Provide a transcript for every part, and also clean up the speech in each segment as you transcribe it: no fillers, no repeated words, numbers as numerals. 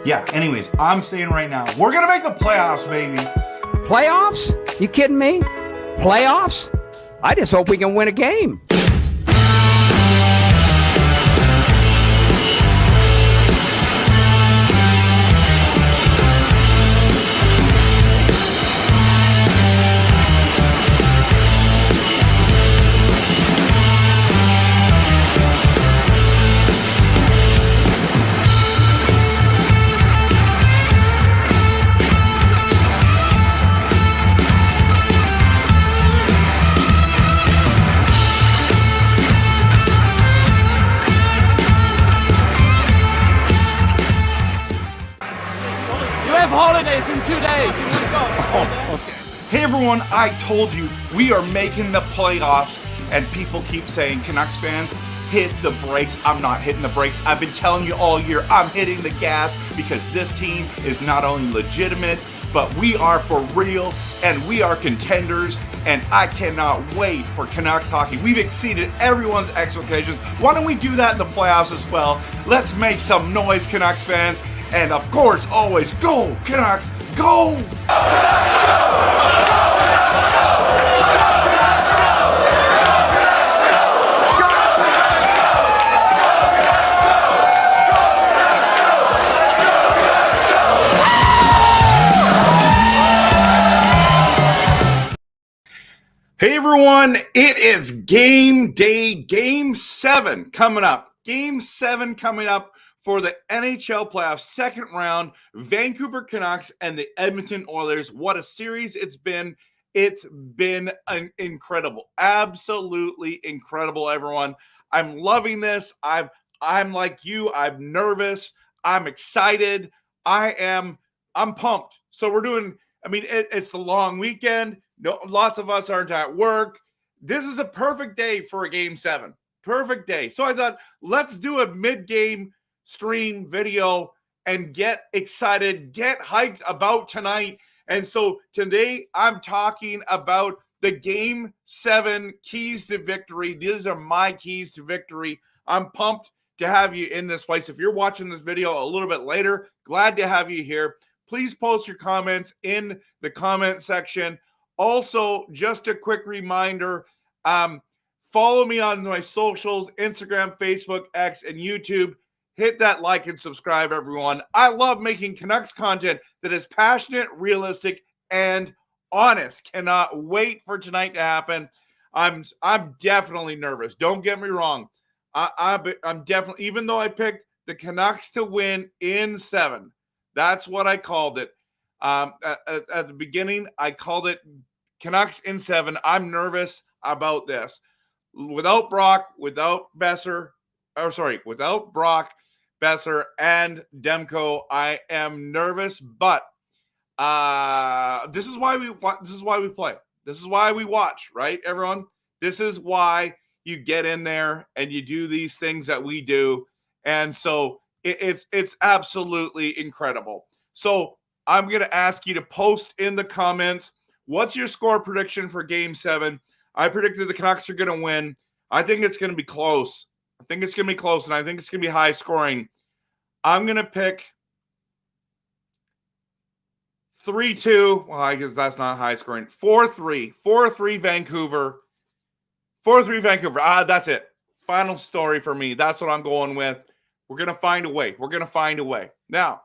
Yeah, anyways, I'm saying right now, we're going to make the playoffs, baby. Playoffs? You kidding me? Playoffs? I just hope we can win a game. Holidays in 2 days. Let's go. Oh, okay. Hey everyone, I told you we are making the playoffs, and people keep saying, Canucks fans, hit the brakes. I'm not hitting the brakes. I've been telling you all year, I'm hitting the gas because this team is not only legitimate, but we are for real, and we are contenders, and I cannot wait for Canucks hockey. We've exceeded everyone's expectations. Why don't we do that in the playoffs as well? Let's make some noise, Canucks fans. And of course, always go, Canucks, go! Hey everyone, it is game day, game 7 coming up. Game 7 coming up for the NHL playoffs, second round, Vancouver Canucks and the Edmonton Oilers. What a series it's been. It's been incredible. Absolutely incredible, everyone. I'm loving this. I'm like you. I'm nervous. I'm excited. I'm pumped. So we're doing, it's the long weekend. No, lots of us aren't at work. This is a perfect day for a game 7. Perfect day. So I thought, let's do a mid-game stream video and get excited, get hyped about tonight. And so today I'm talking about the game 7 keys to victory. These are my keys to victory. I'm pumped to have you in this place. If you're watching this video a little bit later, glad to have you here. Please post your comments in the comment section. Also, just a quick reminder, follow me on my socials, Instagram, Facebook, X, and YouTube. Hit that like and subscribe, everyone. I love making Canucks content that is passionate, realistic, and honest. Cannot wait for tonight to happen. I'm definitely nervous. Don't get me wrong. I'm definitely, even though I picked the Canucks to win in 7, that's what I called it. At the beginning, I called it Canucks in 7. I'm nervous about this. Without Brock, without Brock, Besser, and Demko, I am nervous, but this is why we play. This is why we watch, right, everyone? This is why you get in there and you do these things that we do, and so it's absolutely incredible. So I'm going to ask you to post in the comments, what's your score prediction for Game 7? I predicted the Canucks are going to win. I think it's going to be close. I think it's going to be close, and I think it's going to be high scoring. I'm going to pick 3-2. Well, I guess that's not high scoring. 4-3. 4-3 Vancouver. 4-3 Vancouver. That's it. Final story for me. That's what I'm going with. We're going to find a way. We're going to find a way. Now,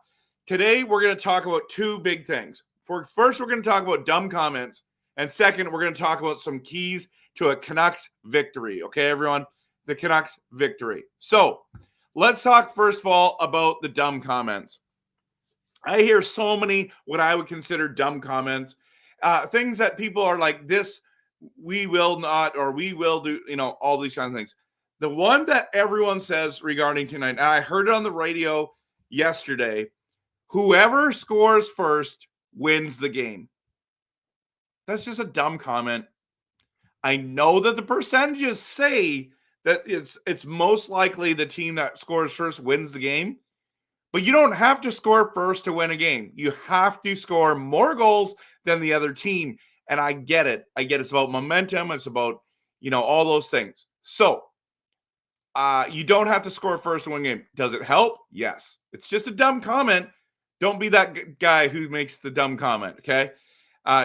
today we're going to talk about two big things. First, we're going to talk about dumb comments. And second, we're going to talk about some keys to a Canucks victory. Okay, everyone? The Canucks victory. So let's talk first of all about the dumb comments. I hear so many what I would consider dumb comments, things that people are like, this, we will not, or we will do, all these kind of things. The one that everyone says regarding tonight, and I heard it on the radio yesterday, whoever scores first wins the game. That's just a dumb comment. I know that the percentages say that it's most likely the team that scores first wins the game, but you don't have to score first to win a game. You have to score more goals than the other team, and I get it. It's about momentum. It's about, all those things. So you don't have to score first to win a game. Does it help? Yes. It's just a dumb comment, Don't be that guy who makes the dumb comment, okay?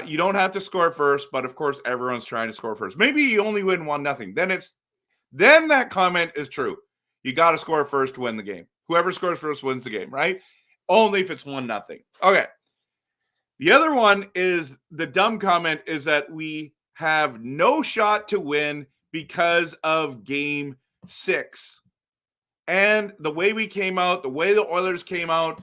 You don't have to score first, but of course everyone's trying to score first. Maybe you only win 1-0. Then that comment is true. You got to score first to win the game. Whoever scores first wins the game, right? Only if it's 1-0. Okay. The other one is the dumb comment is that we have no shot to win because of game 6. And the way we came out, the way the Oilers came out,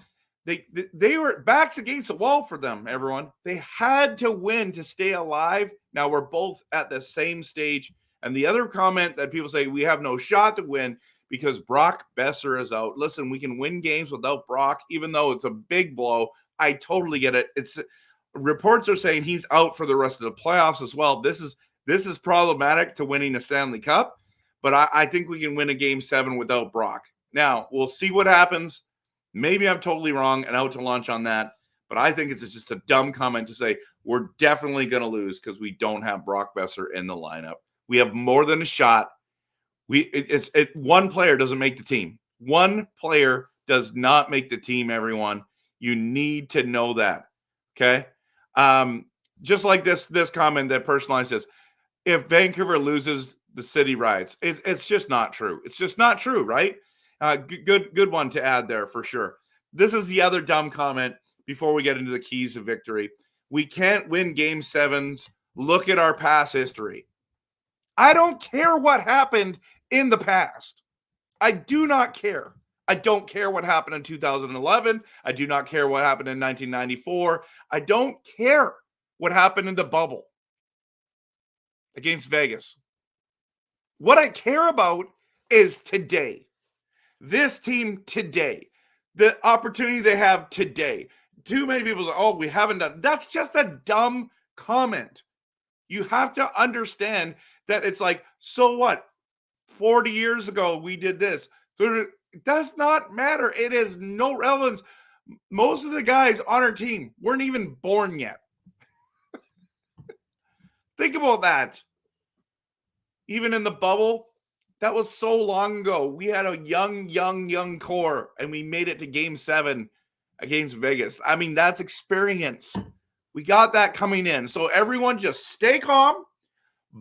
they were backs against the wall for them, everyone. They had to win to stay alive. Now we're both at the same stage. And the other comment that people say, we have no shot to win because Brock Besser is out. Listen, we can win games without Brock, even though it's a big blow. I totally get it. It's reports are saying he's out for the rest of the playoffs as well. This is problematic to winning a Stanley Cup, but I think we can win a game 7 without Brock. Now, we'll see what happens. Maybe I'm totally wrong and out to lunch on that, but I think it's just a dumb comment to say we're definitely going to lose because we don't have Brock Besser in the lineup. We have more than a shot. One player doesn't make the team. One player does not make the team, everyone. You need to know that, okay? Just like this comment that personalized says, if Vancouver loses, the city riots. It's just not true. It's just not true, right? Good one to add there for sure. This is the other dumb comment before we get into the keys of victory. We can't win game 7s. Look at our past history. I don't care what happened in the past. I do not care. I don't care what happened in 2011. I do not care what happened in 1994. I don't care what happened in the bubble against Vegas. What I care about is today. This team today. The opportunity they have today. Too many people say, oh, we haven't done. That's just a dumb comment. You have to understand that it's like, so what? 40 years ago, we did this. So it does not matter. It has no relevance. Most of the guys on our team weren't even born yet. Think about that. Even in the bubble, that was so long ago. We had a young core, and we made it to game 7 against Vegas. I mean, that's experience. We got that coming in. So everyone just stay calm,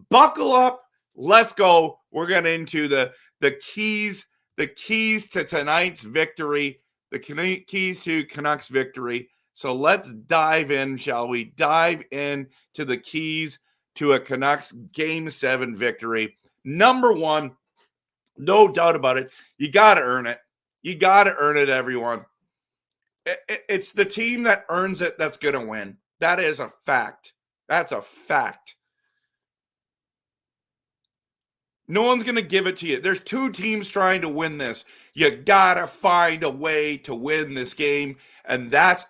buckle up, let's go. We're getting into the keys to tonight's victory, the keys to Canucks victory. So let's dive in, shall we? Dive in to the keys to a Canucks game 7 victory. Number 1, no doubt about it. You got to earn it. You got to earn it, everyone. It's the team that earns it that's going to win. That is a fact. That's a fact. No one's going to give it to you. There's 2 teams trying to win this. You got to find a way to win this game, and that's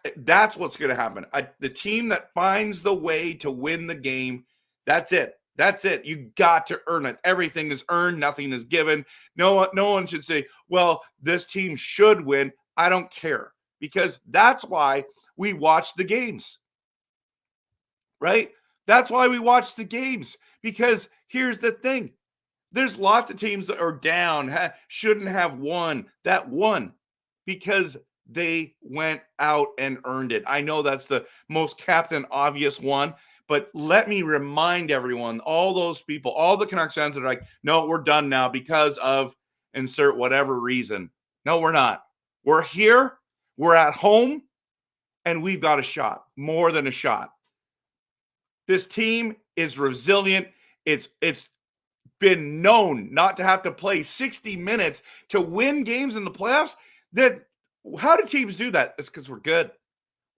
what's going to happen. The team that finds the way to win the game, that's it. That's it. You got to earn it. Everything is earned. Nothing is given. No one should say, well, this team should win. I don't care, because that's why we watch the games, right? That's why we watch the games, because here's the thing. There's lots of teams that are down, shouldn't have won. That won because they went out and earned it. I know that's the most captain obvious one, but let me remind everyone, all those people, all the Canucks fans that are like, no, we're done now because of insert whatever reason. No, we're not. We're here, we're at home, and we've got a shot, more than a shot. This team is resilient. It's been known not to have to play 60 minutes to win games in the playoffs. How do teams do that? It's because we're good.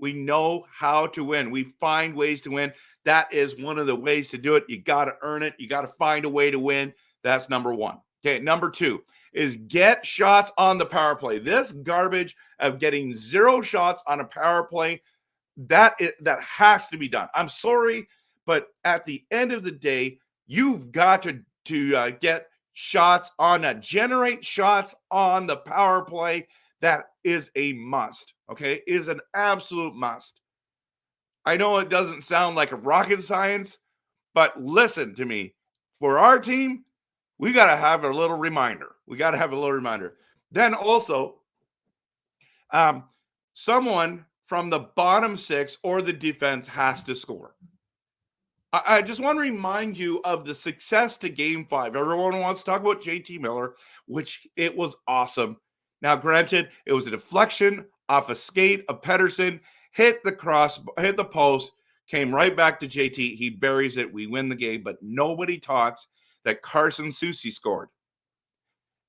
We know how to win. We find ways to win. That is one of the ways to do it. You got to earn it. You got to find a way to win. That's number 1. Okay, number 2 is get shots on the power play. This garbage of getting 0 shots on a power play, that has to be done. I'm sorry, but at the end of the day, you've got to get shots on that, generate shots on the power play. That is a must, okay? Is an absolute must. I know it doesn't sound like a rocket science, but listen to me. For our team, we got to have a little reminder. Then also, someone from the bottom six or the defense has to score. I just want to remind you of the success to game 5. Everyone wants to talk about JT Miller, which it was awesome. Now, granted, it was a deflection off a skate of Pettersson, hit the post, came right back to JT. He buries it. We win the game, but nobody talks that Carson Soucy scored.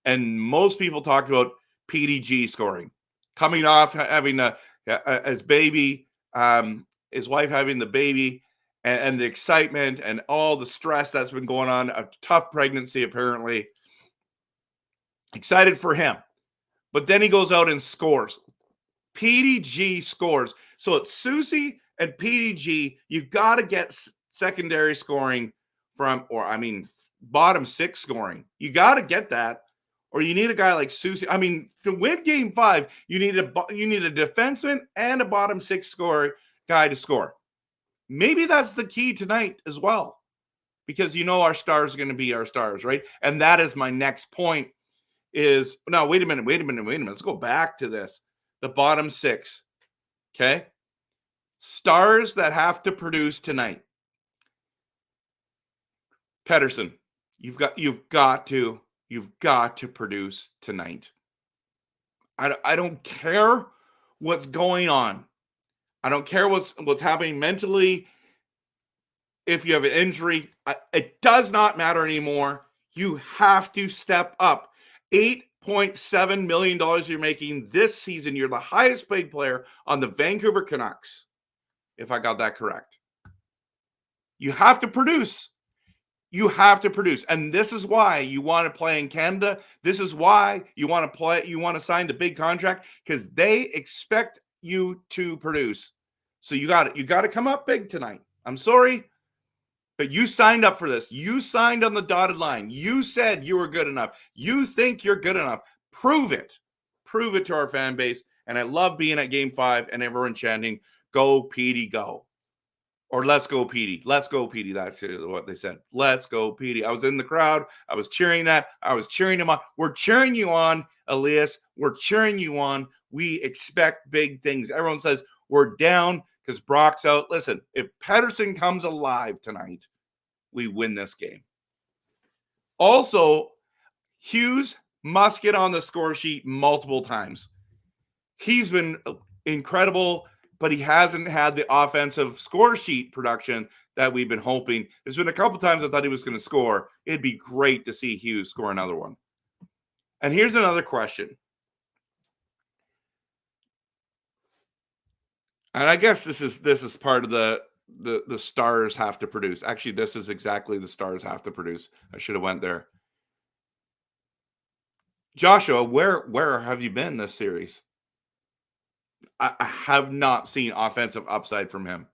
And most people talked about PDG scoring, coming off having his baby, his wife having the baby, and the excitement and all the stress that's been going on, a tough pregnancy apparently. Excited for him. But then he goes out and scores. PDG scores. So it's Soucy and PDG. You've got to get secondary scoring bottom six scoring. You got to get that. Or you need a guy like Soucy. I mean, to win game 5, you need a defenseman and a bottom six guy to score. Maybe that's the key tonight as well, because our stars are going to be our stars, right? And that is my next point is, no, wait a minute. Let's go back to this. The bottom six, okay? Stars that have to produce tonight. Pettersson, you've got to produce tonight. I don't care what's going on. I don't care what's happening mentally. If you have an injury, it does not matter anymore. You have to step up. $8.7 million you're making this season. You're the highest paid player on the Vancouver Canucks, if I got that correct. You have to produce. You have to produce. And this is why you want to play in Canada. This is why you want to sign the big contract, because they expect you to produce. So you got to come up big tonight. I'm sorry, but you signed up for this. You signed on the dotted line. You said you were good enough. You think you're good enough. Prove it. Prove it to our fan base. And I love being at game 5 and everyone chanting, "Go Petey, go." Or "Let's go Petey. Let's go Petey." That's what they said. Let's go Petey. I was in the crowd. I was cheering that. I was cheering him on. We're cheering you on, Elias. We're cheering you on. We expect big things. Everyone says we're down because Brock's out. Listen, if Pettersson comes alive tonight, we win this game. Also, Hughes must get on the score sheet multiple times. He's been incredible, but he hasn't had the offensive score sheet production that we've been hoping. There's been a couple times I thought he was going to score. It'd be great to see Hughes score another one. And here's another question. And I guess this is part of the stars have to produce. Actually, this is exactly the stars have to produce. I should have went there. Joshua, where have you been this series? I have not seen offensive upside from him.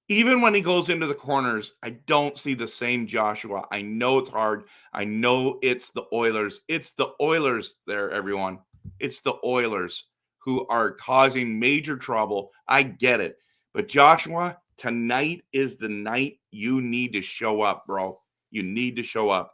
Even when he goes into the corners, I don't see the same Joshua. I know it's hard. I know it's the Oilers. It's the Oilers there, everyone. It's the Oilers who are causing major trouble. I get it. But Joshua, tonight is the night you need to show up, bro. You need to show up.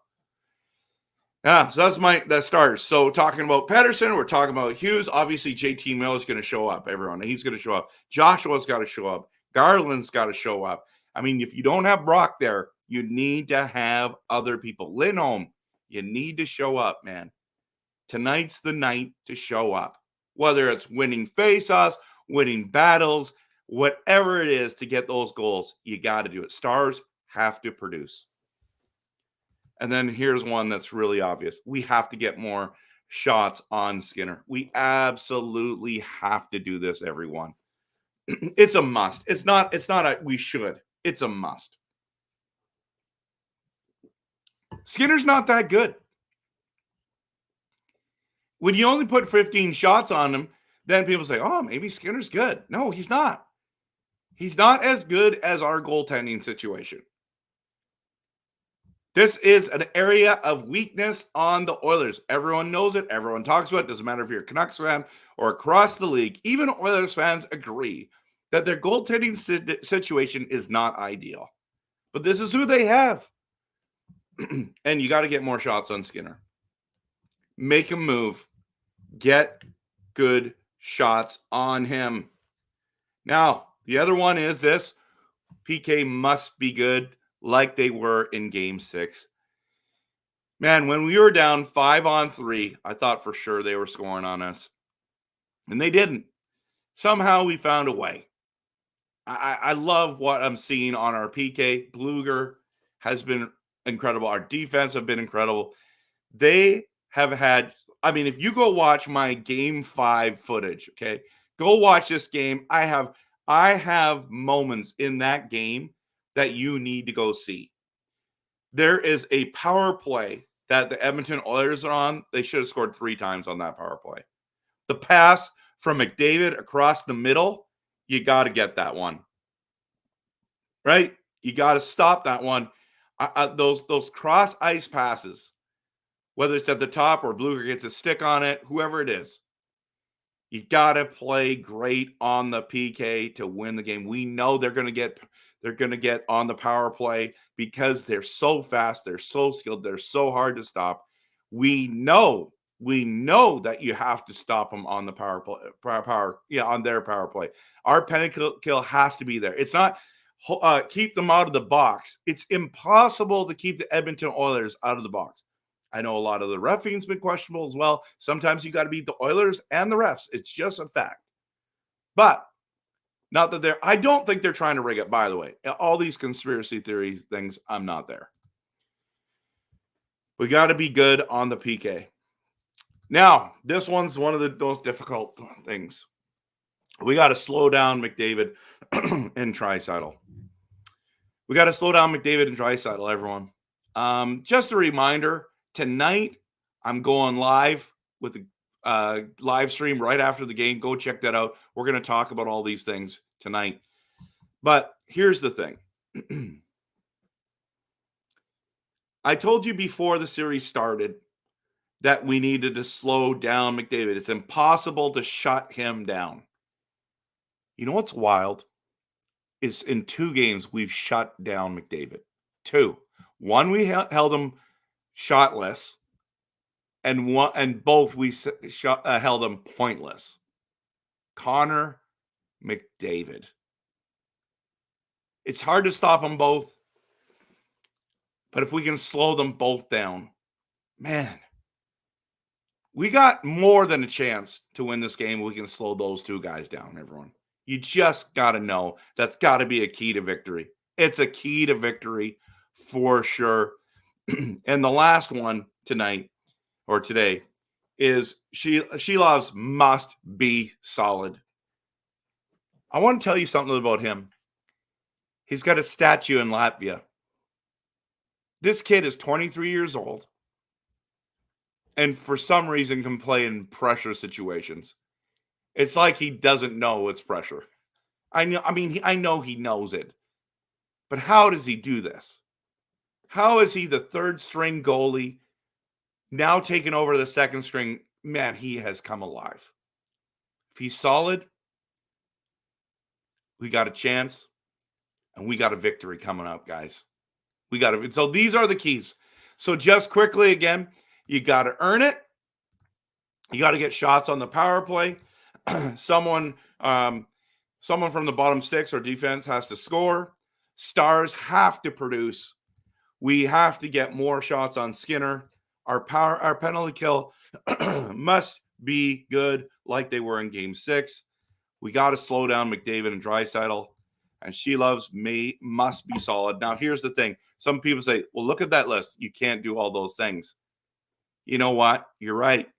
Yeah, so that's stars. So talking about Pettersson, we're talking about Hughes. Obviously, JT Miller is going to show up, everyone. He's going to show up. Joshua's got to show up. Garland's got to show up. I mean, if you don't have Brock there, you need to have other people. Lindholm, you need to show up, man. Tonight's the night to show up. Whether it's winning faceoffs, winning battles, whatever it is to get those goals, you got to do it. Stars have to produce. And then here's one that's really obvious. We have to get more shots on Skinner. We absolutely have to do this, everyone. It's a must. It's not a we should. It's a must. Skinner's not that good. When you only put 15 shots on him, then people say, oh, maybe Skinner's good. No, he's not. He's not as good as our goaltending situation. This is an area of weakness on the Oilers. Everyone knows it. Everyone talks about it. Doesn't matter if you're a Canucks fan or across the league. Even Oilers fans agree that their goaltending situation is not ideal. But this is who they have. And you got to get more shots on Skinner. Make him move. Get good shots on him. Now, the other one is this. PK must be good like they were in Game 6. Man, when we were down 5-on-3, I thought for sure they were scoring on us. And they didn't. Somehow we found a way. I love what I'm seeing on our PK. Bluger has been incredible. Our defense have been incredible. They have had, I mean, if you go watch my Game 5 footage, okay, go watch this game. I have moments in that game that you need to go see. There is a power play that the Edmonton Oilers are on. They should have scored 3 times on that power play. The pass from McDavid across the middle, you got to get that one. Right? You got to stop that one. Those cross ice passes, whether it's at the top or Bluger gets a stick on it, whoever it is, you got to play great on the PK to win the game. We know they're going to get on the power play because they're so fast, they're so skilled, they're so hard to stop. We know that you have to stop them on the power play, on their power play. Our penalty kill has to be there. It's not keep them out of the box. It's impossible to keep the Edmonton Oilers out of the box. I know a lot of the reffing's been questionable as well. Sometimes you got to beat the Oilers and the refs. It's just a fact. But not that I don't think they're trying to rig it, by the way. All these conspiracy theories things, I'm not there. We got to be good on the PK. Now, this one's one of the most difficult things. We got to slow down McDavid and Draisaitl. We got to slow down McDavid and Draisaitl, everyone. Just a reminder, tonight I'm going live with the live stream right after the game. Go check that out. We're going to talk about all these things tonight. But here's the thing. I told you before the series started that we needed to slow down McDavid. It's impossible to shut him down. You know what's wild? Is in 2 games we've shut down McDavid. 2. One we held him shotless, and both we held him pointless. Connor McDavid. It's hard to stop them both, but if we can slow them both down, man, we got more than a chance to win this game. We can slow those 2 guys down, everyone. You just got to know that's got to be a key to victory. It's a key to victory for sure. And the last one tonight or today is Shilov's must be solid. I want to tell you something about him. He's got a statue in Latvia. This kid is 23 years old and for some reason can play in pressure situations. It's like he doesn't know it's pressure. I know he knows it. But how does he do this? How is he the 3rd string goalie now taking over the 2nd string? Man, he has come alive. If he's solid, we got a chance and we got a victory coming up, guys. So these are the keys. So just quickly again, you got to earn it. You got to get shots on the power play. Someone from the bottom 6 or defense has to score. Stars have to produce. We have to get more shots on Skinner. Our penalty kill must be good like they were in Game 6. We got to slow down McDavid and Draisaitl, and Shilov's must be solid. Now, here's the thing. Some people say, well, look at that list. You can't do all those things. You know what? You're right.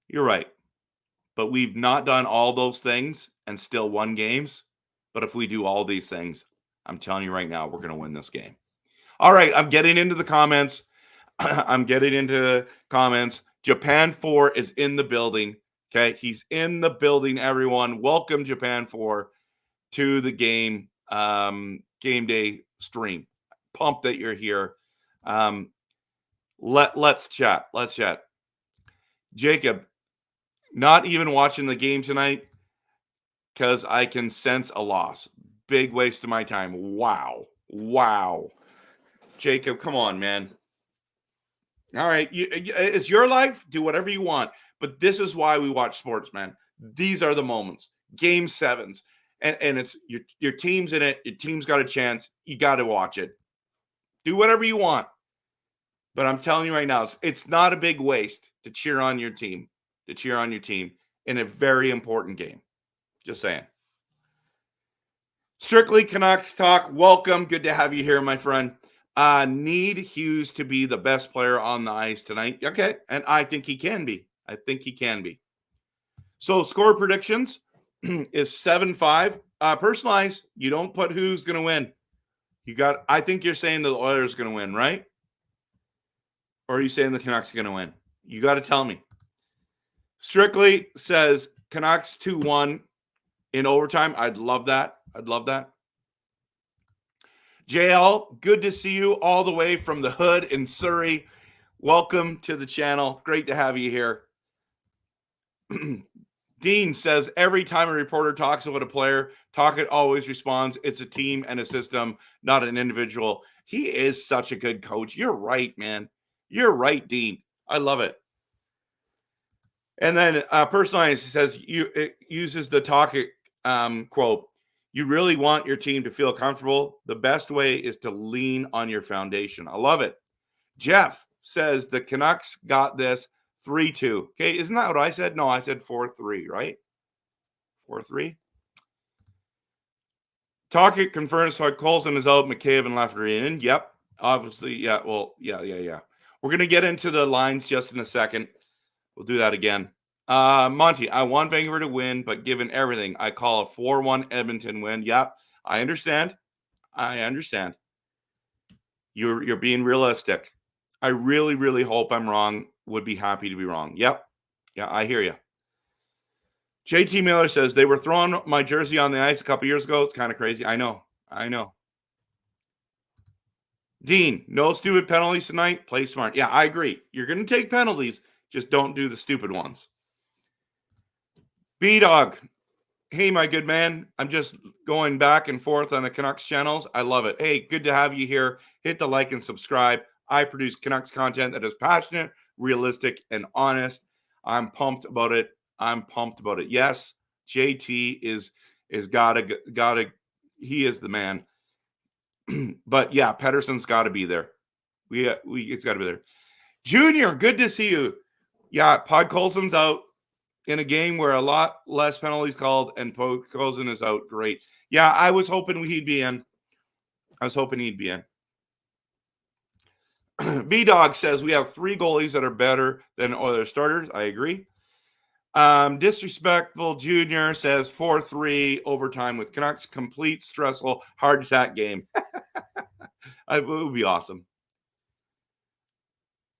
You're right. But we've not done all those things and still won games. But if we do all these things, I'm telling you right now, we're going to win this game. All right, I'm getting into the comments. Japan 4 is in the building. Okay, he's in the building, everyone. Welcome, Japan 4, to the game day stream. Pumped that you're here. Let's chat. Jacob, not even watching the game tonight because I can sense a loss. Big waste of my time. Wow. Jacob, come on, man. All right. It's your life. Do whatever you want. But this is why we watch sports, man. These are the moments. Game 7s. And it's your team's in it. Your team's got a chance. You got to watch it. Do whatever you want. But I'm telling you right now, it's not a big waste to cheer on your team, in a very important game. Just saying. Strictly Canucks Talk. Welcome. Good to have you here, my friend. Need Hughes to be the best player on the ice tonight. Okay. And I think he can be. So score predictions is 7-5. Personalized, you don't put who's going to win. I think you're saying the Oilers are going to win, right? Or are you saying the Canucks are going to win? You got to tell me. Strictly says Canucks 2-1 in overtime. I'd love that. JL, good to see you all the way from the hood in Surrey. Welcome to the channel. Great to have you here. Dean says, every time a reporter talks about a player, Tocchet always responds, it's a team and a system, not an individual. He is such a good coach. You're right, man. You're right, Dean. I love it. And then Personalized says, it uses the Tocchet quote, you really want your team to feel comfortable. The best way is to lean on your foundation. I love it. Jeff says the Canucks got this 3-2. Okay, isn't that what I said? No, I said 4-3, right? 4-3. Tocchet confirms how Colson is out, McCabe and Lafreniere in. Yep, obviously, yeah. Well, yeah. We're going to get into the lines just in a second. We'll do that again. Monty, I want Vancouver to win, but given everything, I call a 4-1 Edmonton win. Yep, I understand. You're being realistic. I really, really hope I'm wrong. Would be happy to be wrong. Yep. Yeah, I hear you. JT Miller says, they were throwing my jersey on the ice a couple years ago. It's kind of crazy. I know. Dean, no stupid penalties tonight. Play smart. Yeah, I agree. You're going to take penalties. Just don't do the stupid ones. B-Dog. Hey, my good man. I'm just going back and forth on the Canucks channels. I love it. Hey, good to have you here. Hit the like and subscribe. I produce Canucks content that is passionate, realistic, and honest. I'm pumped about it. Yes, JT is gotta. He is the man. But yeah, Pettersson's got to be there. It's got to be there. Junior, good to see you. Yeah, Pod Colson's out in a game where a lot less penalties called, and Pod Colson is out. Great. Yeah, I was hoping he'd be in. B-Dog says we have 3 goalies that are better than Oilers starters. I agree. Disrespectful Junior says 4-3 overtime with Canucks. Complete stressful heart attack game. It would be awesome.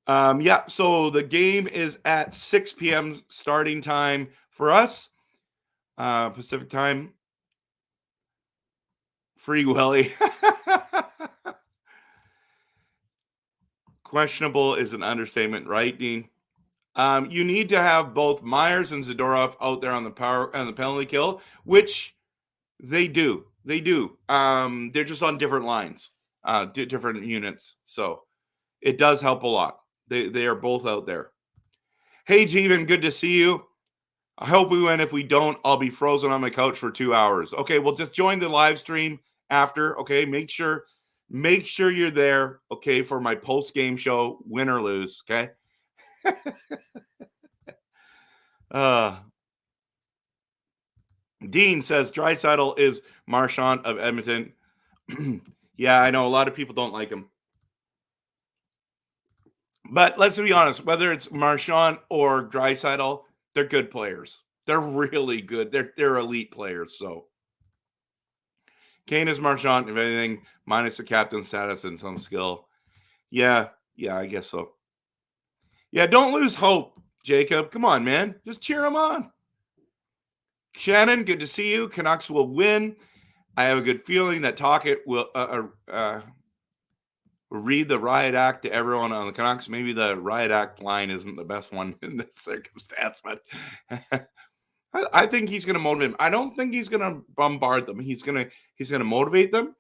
Yeah, so the game is at 6 p.m. starting time for us. Pacific time. Free Willy. Questionable is an understatement, right, Dean? You need to have both Myers and Zadorov out there on the penalty kill, which they do. They're just on different lines, different units. So it does help a lot. They are both out there. Hey, Jeevan, good to see you. I hope we win. If we don't, I'll be frozen on my couch for 2 hours. Okay, well, just join the live stream after. Okay, make sure you're there. Okay, for my post-game show, win or lose. Okay. Dean says Draisaitl is Marchand of Edmonton. Yeah, I know a lot of people don't like him. But let's be honest, whether it's Marchand or Draisaitl, they're good players. They're really good. They're elite players. So Kane is Marchand, if anything, minus the captain status and some skill. Yeah, I guess so. Yeah, don't lose hope, Jacob. Come on, man. Just cheer him on. Shannon, good to see you. Canucks will win. I have a good feeling that Tocchet will read the riot act to everyone on the Canucks. Maybe the riot act line isn't the best one in this circumstance, but I think he's going to motivate them. I don't think he's going to bombard them. He's going to motivate them.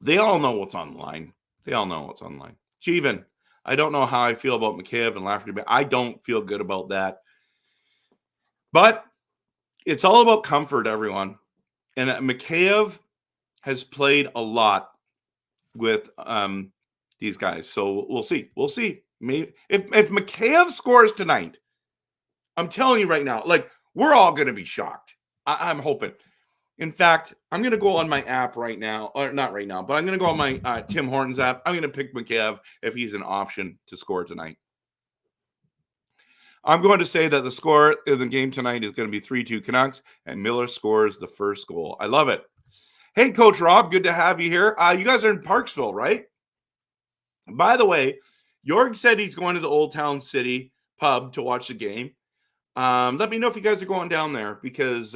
They all know what's on the line. Jeevan, I don't know how I feel about McCabe and Lafreniere, but I don't feel good about that. But It's all about comfort, everyone. And Mikheyev has played a lot with these guys. So we'll see. We'll see. Maybe if Mikheyev scores tonight, I'm telling you right now, like, we're all going to be shocked. I'm hoping. In fact, I'm going to go on my app right now, or not right now, but I'm going to go on my Tim Hortons app. I'm going to pick Mikheyev if he's an option to score tonight. I'm going to say that the score in the game tonight is going to be 3-2 Canucks, and Miller scores the first goal. I love it. Hey, Coach Rob, good to have you here. You guys are in Parksville, right? By the way, Jorg said he's going to the Old Town City pub to watch the game. Let me know if you guys are going down there, because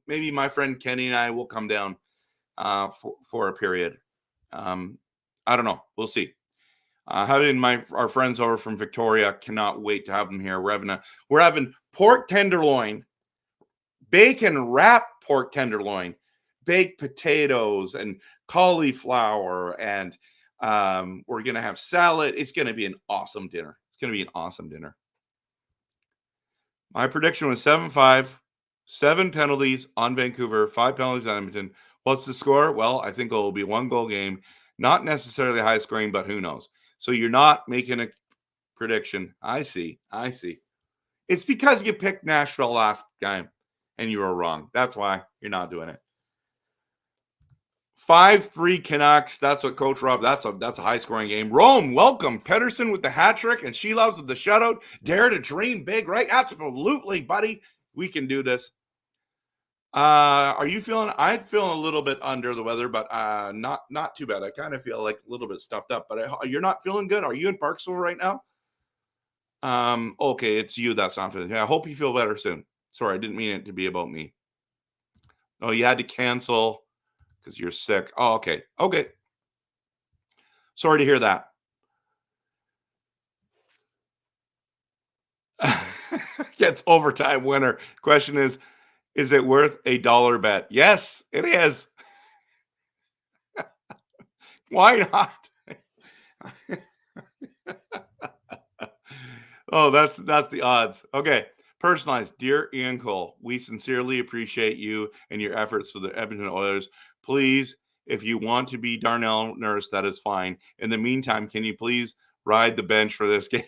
maybe my friend Kenny and I will come down for a period. I don't know. We'll see. Having our friends over from Victoria, cannot wait to have them here. We're having pork tenderloin, bacon wrapped pork tenderloin, baked potatoes and cauliflower, and we're gonna have salad. It's gonna be an awesome dinner. It's gonna be an awesome dinner. My prediction was 7-5, 7 penalties on Vancouver, 5 penalties on Edmonton. What's the score? Well, I think it will be a 1-goal game. Not necessarily high scoring, but who knows? So you're not making a prediction. I see. It's because you picked Nashville last game and you were wrong. That's why you're not doing it. 5-3 Canucks. That's what Coach Rob. That's a high scoring game. Rome, welcome. Pedersen with the hat trick, and she loves with the shutout. Dare to dream big, right? Absolutely, buddy. We can do this. Are you feeling? I'm feeling a little bit under the weather, but not too bad. I kind of feel like a little bit stuffed up, but you're not feeling good. Are you in Parksville right now? Okay, it's you that's not feeling. I hope you feel better soon. Sorry, I didn't mean it to be about me. Oh, you had to cancel because you're sick. Oh, okay. Sorry to hear that. Gets overtime winner. Question is it worth $1 bet? Yes, it is. Why not? Oh, that's the odds. Okay. Personalized. Dear Ian Cole, we sincerely appreciate you and your efforts for the Edmonton Oilers. Please, if you want to be Darnell Nurse, that is fine. In the meantime, can you please ride the bench for this game?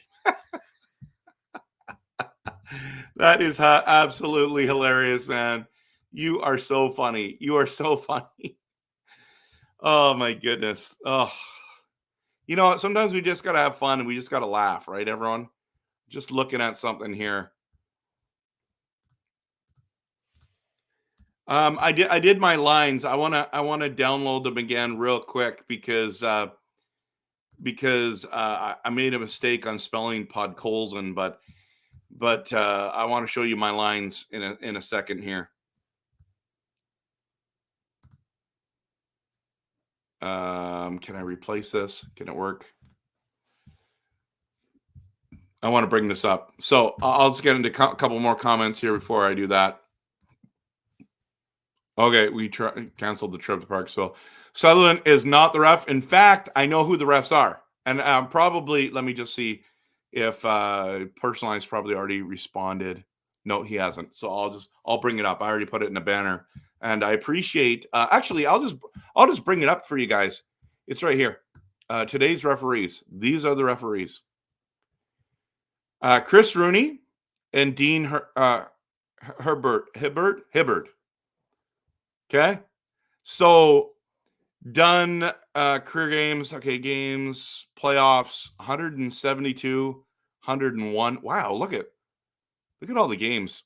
That is absolutely hilarious, man. You are so funny. Oh, my goodness. Oh, you know, sometimes we just got to have fun and we just got to laugh, right, everyone? Just looking at something here. I did my lines. I want to download them again real quick because I made a mistake on spelling Podkolzin, but I want to show you my lines in a second here. Can I replace this? Can it work? I want to bring this up. So I'll just get into a couple more comments here before I do that. Okay, we canceled the trip to Parksville. Sutherland is not the ref. In fact, I know who the refs are. And probably, let me just see if Personalized probably already responded. No, he hasn't. So I'll bring it up. I already put it in a banner. And I appreciate, actually, I'll just bring it up for you guys. It's right here. Today's referees. These are the referees. Chris Rooney and Dean Hibbert. Okay. So done career games. Okay. Games, playoffs, 172, 101. Wow. Look at all the games.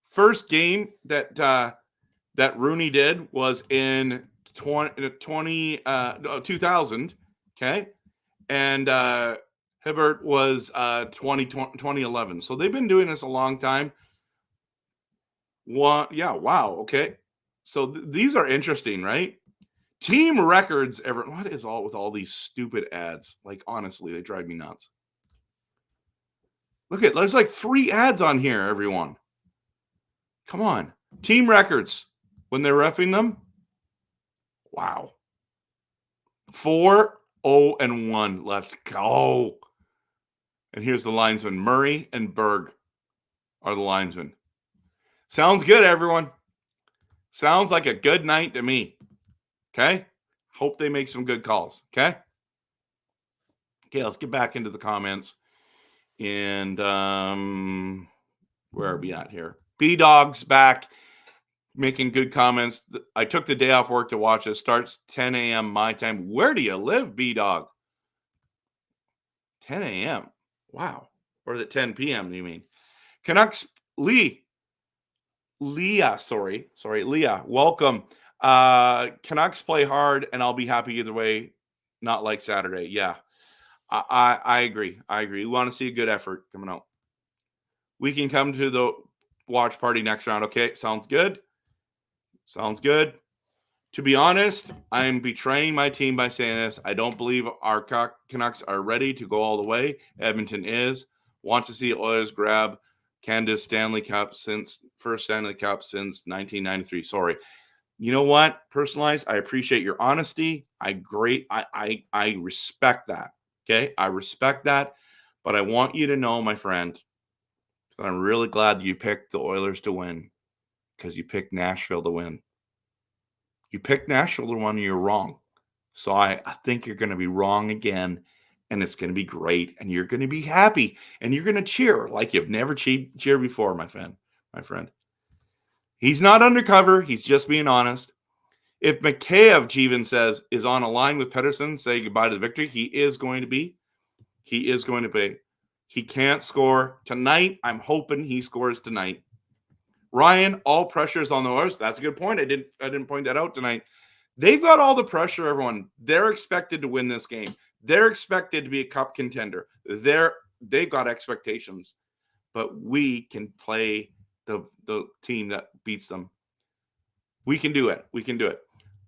First game that Rooney did was in 2000. Okay. And Hibbert was 2011. So they've been doing this a long time. Yeah, wow. Okay. So these are interesting, right? Team records. What is all with all these stupid ads? Like, honestly, they drive me nuts. Look at, there's like 3 ads on here, everyone. Come on. Team records when they're reffing them. Wow. 4-0-1. Let's go. And here's the linesmen. Murray and Berg are the linesmen. Sounds good, everyone. Sounds like a good night to me. Okay? Hope they make some good calls. Okay? Okay, let's get back into the comments. And where are we at here? B-Dog's back making good comments. I took the day off work to watch it. Starts 10 a.m. my time. Where do you live, B-Dog? 10 a.m. Wow. Or is it 10 p.m. you mean? Canucks, Leah, welcome. Canucks play hard, and I'll be happy either way, not like Saturday. Yeah, I agree. We want to see a good effort coming out. We can come to the watch party next round. Okay, sounds good. To be honest, I'm betraying my team by saying this. I don't believe our Canucks are ready to go all the way. Edmonton is. Want to see Oilers grab Canada's first Stanley Cup since 1993. Sorry. You know what? Personalized, I appreciate your honesty. I respect that. Okay? I respect that. But I want you to know, my friend, that I'm really glad you picked the Oilers to win because you picked Nashville to win. You picked Nashville to win, and you're wrong. So I think you're going to be wrong again, and it's going to be great, and you're going to be happy, and you're going to cheer like you've never cheered before, my friend. He's not undercover. He's just being honest. If Mikheyev, Jeevan says, is on a line with Pedersen, say goodbye to the victory, he is going to be. He can't score tonight. I'm hoping he scores tonight. Ryan, all pressure is on the Oilers. That's a good point. I didn't point that out tonight. They've got all the pressure, everyone. They're expected to win this game. They're expected to be a cup contender. They've got expectations. But we can play the team that beats them. We can do it.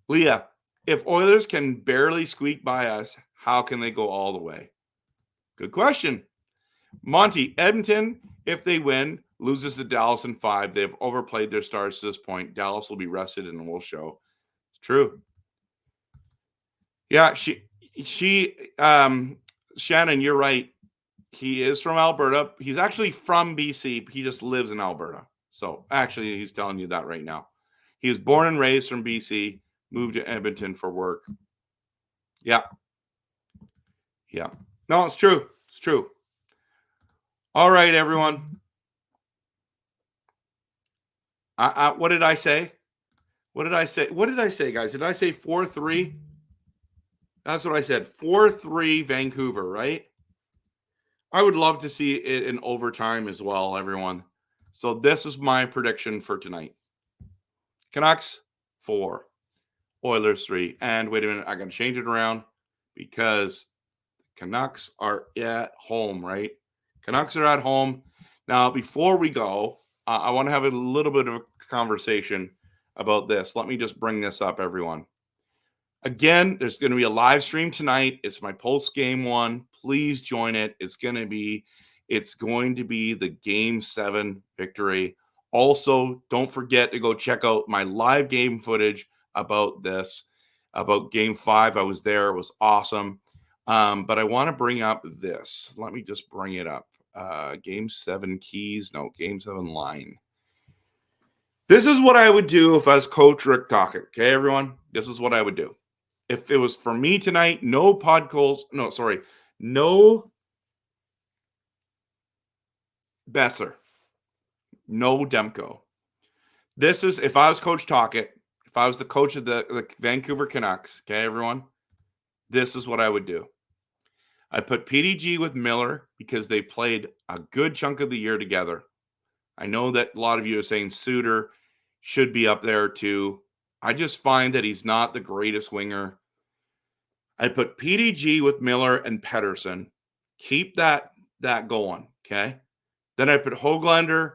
Leah, if Oilers can barely squeak by us, how can they go all the way? Good question. Monty, Edmonton, if they win, loses to Dallas in 5. They've overplayed their stars to this point. Dallas will be rested and will show. It's true. Yeah, Shannon, you're right. He is from Alberta. He's actually from BC. He just lives in Alberta. So actually, he's telling you that right now. He was born and raised from BC, moved to Edmonton for work. Yeah. No, it's true. All right, everyone. What did I say? What did I say, guys? Did I say 4-3? That's what I said. 4-3 Vancouver, right? I would love to see it in overtime as well, everyone. So this is my prediction for tonight. Canucks 4, Oilers 3. And wait a minute, I got to change it around because Canucks are at home, right? Canucks are at home. Now, before we go, I want to have a little bit of a conversation about this. Let me just bring this up, everyone. Again, there's going to be a live stream tonight. It's my post-game one. Please join it. It's going to be the Game 7 victory. Also, don't forget to go check out my live game footage about this, about Game 5. I was there. It was awesome. But I want to bring up this. Let me just bring it up. Game 7 keys. No, Game 7 line. This is what I would do if I was Coach Rick Tocchet. Okay, everyone? This is what I would do. If it was for me tonight, no Besser. No Demko. This is, if I was Coach Tocchet, if I was the coach of the Vancouver Canucks, okay, everyone, this is what I would do. I put PDG with Miller because they played a good chunk of the year together. I know that a lot of you are saying Suter should be up there too. I just find that he's not the greatest winger. I put PDG with Miller and Pedersen. Keep that going, okay? Then I put Höglander,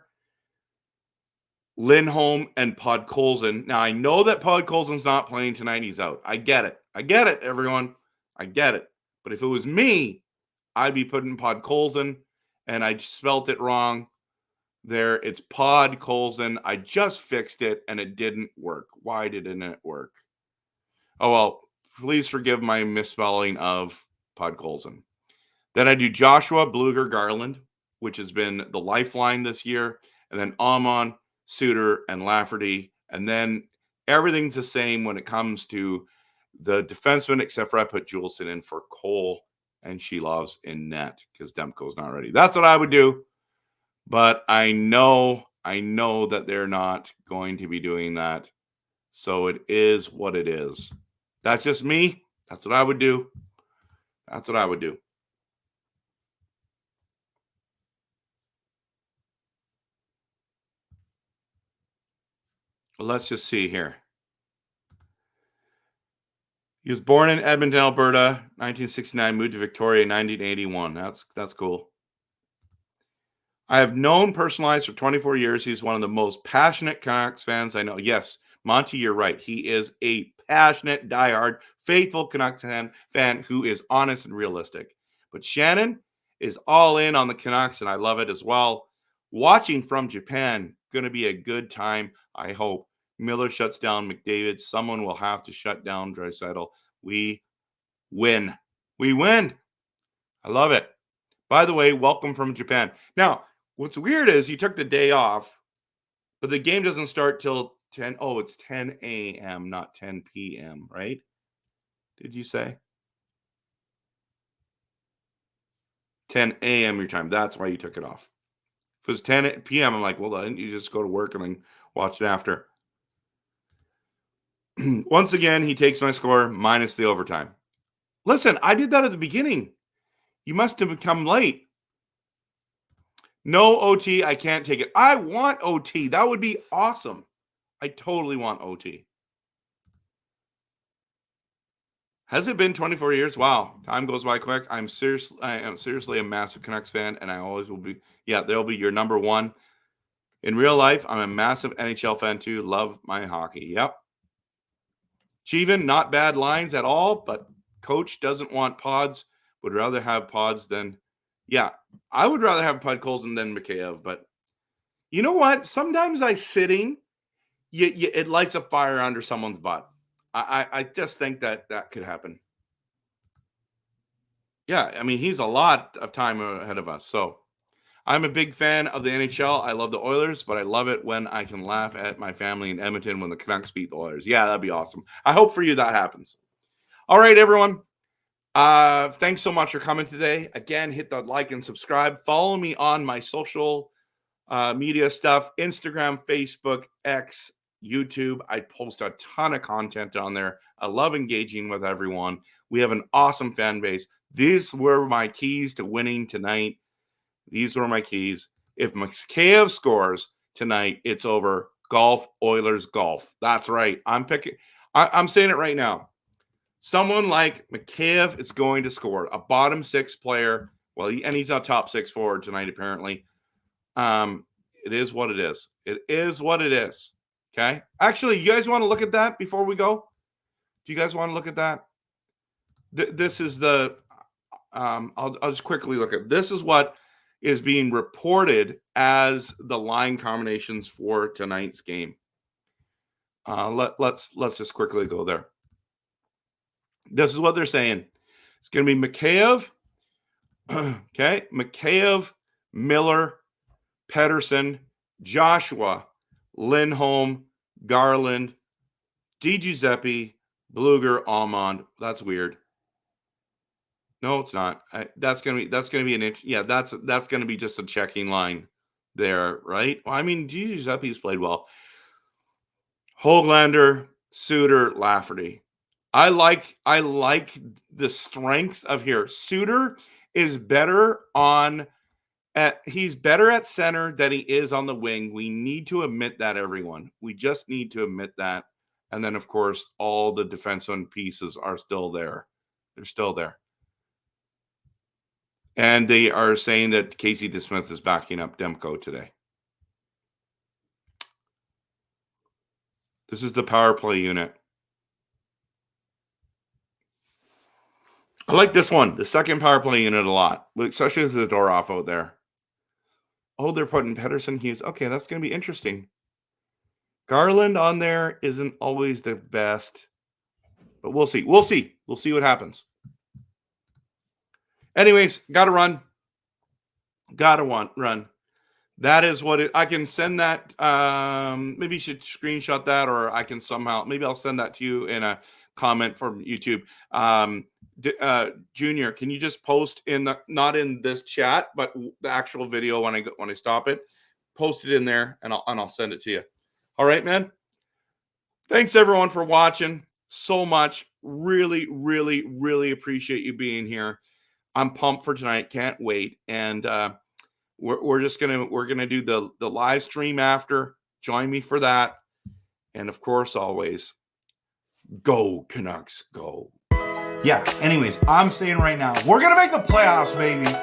Lindholm, and Podkolzin. Now, I know that Podkolzin's not playing tonight. He's out. I get it, everyone. I get it. But if it was me, I'd be putting Podkolzin, and I spelt it wrong there. It's Podkolzin. I just fixed it, and it didn't work. Why didn't it work? Oh, well, please forgive my misspelling of Podkolzin. Then I do Joshua, Bluger, Garland, which has been the lifeline this year. And then Amon, Suter, and Lafferty. And then everything's the same when it comes to the defenseman, except for I put Juleson in for Cole and Shilov's in net because Demko's not ready. That's what I would do. But I know that they're not going to be doing that. So it is what it is. That's just me. That's what I would do. That's what I would do. Well, let's just see here. He was born in Edmonton, Alberta, 1969, moved to Victoria in 1981. That's cool. I have known personalized for 24 years. He's one of the most passionate Canucks fans I know. Yes, Monty, you're right. He is a passionate, diehard, faithful Canucks fan who is honest and realistic. But Shannon is all in on the Canucks, and I love it as well. Watching from Japan, going to be a good time, I hope. Miller shuts down McDavid. Someone will have to shut down Draisaitl. We win. We win. I love it. By the way, welcome from Japan. Now, what's weird is you took the day off, but the game doesn't start till 10. Oh, it's 10 a.m., not 10 p.m., right? Did you say? 10 a.m. your time. That's why you took it off. If it was 10 p.m., I'm like, well, then you just go to work and then watch it after. Once again, he takes my score minus the overtime. Listen, I did that at the beginning. You must have come late. No OT. I can't take it. I want OT. That would be awesome. I totally want OT. Has it been 24 years? Wow. Time goes by quick. I am seriously a massive Canucks fan, and I always will be. Yeah, they'll be your number one. In real life, I'm a massive NHL fan too. Love my hockey. Yep. Cheevan, not bad lines at all, but coach doesn't want pods. Would rather have pods than, yeah, I would rather have Podkolzin than Mikheyev. But you know what? Sometimes it lights a fire under someone's butt. I just think that could happen. Yeah, I mean, he's a lot of time ahead of us. So I'm a big fan of the NHL. I love the Oilers, but I love it when I can laugh at my family in Edmonton when the Canucks beat the Oilers. Yeah, that'd be awesome. I hope for you that happens. All right, everyone. Thanks so much for coming today. Again, hit the like and subscribe. Follow me on my social media stuff, Instagram, Facebook, X, YouTube. I post a ton of content on there. I love engaging with everyone. We have an awesome fan base. These were my keys to winning tonight. These were my keys. If Mikheyev scores tonight, it's over. Golf, Oilers, golf. That's right. I'm saying it right now. Someone like Mikheyev is going to score. A bottom six player. Well, he's a top six forward tonight, apparently. It is what it is. It is what it is. Okay. Actually, you guys want to look at that before we go? Do you guys want to look at that? This is the. I'll just quickly look at. This is what is being reported as the line combinations for tonight's game. Let's just quickly go there. This is what they're saying. It's going to be Mikheyev. Okay, Mikheyev, Miller, Pettersson, Joshua, Lindholm, Garland, DiGiuseppe, Bluger, Almond. That's weird. No, it's not. That's gonna be an inch. Yeah, that's gonna be just a checking line there, right? Well, I mean, Giuseppe's played well. Höglander, Suter, Lafferty. I like the strength of here. Suter is better he's better at center than he is on the wing. We need to admit that, everyone. We just need to admit that. And then, of course, all the defenseman pieces are still there. They're still there. And they are saying that Casey DeSmith is backing up Demko today. This is the power play unit. I like this one, the second power play unit, a lot, especially with the door off out there. Oh, they're putting Pettersson Hughes. Okay, that's going to be interesting. Garland on there isn't always the best, but we'll see. We'll see. We'll see what happens. Anyways, got to run. Got to run. That is what I can send that. Maybe you should screenshot that, or I can somehow, maybe I'll send that to you in a comment from YouTube. Junior, can you just post in the, not in this chat, but the actual video when I stop it, post it in there and I'll send it to you. All right, man. Thanks everyone for watching so much. Really, really, really appreciate you being here. I'm pumped for tonight. Can't wait. And, we're gonna do the live stream after. Join me for that, and of course, always go Canucks, go. Yeah. Anyways, I'm saying right now, we're gonna make the playoffs, baby.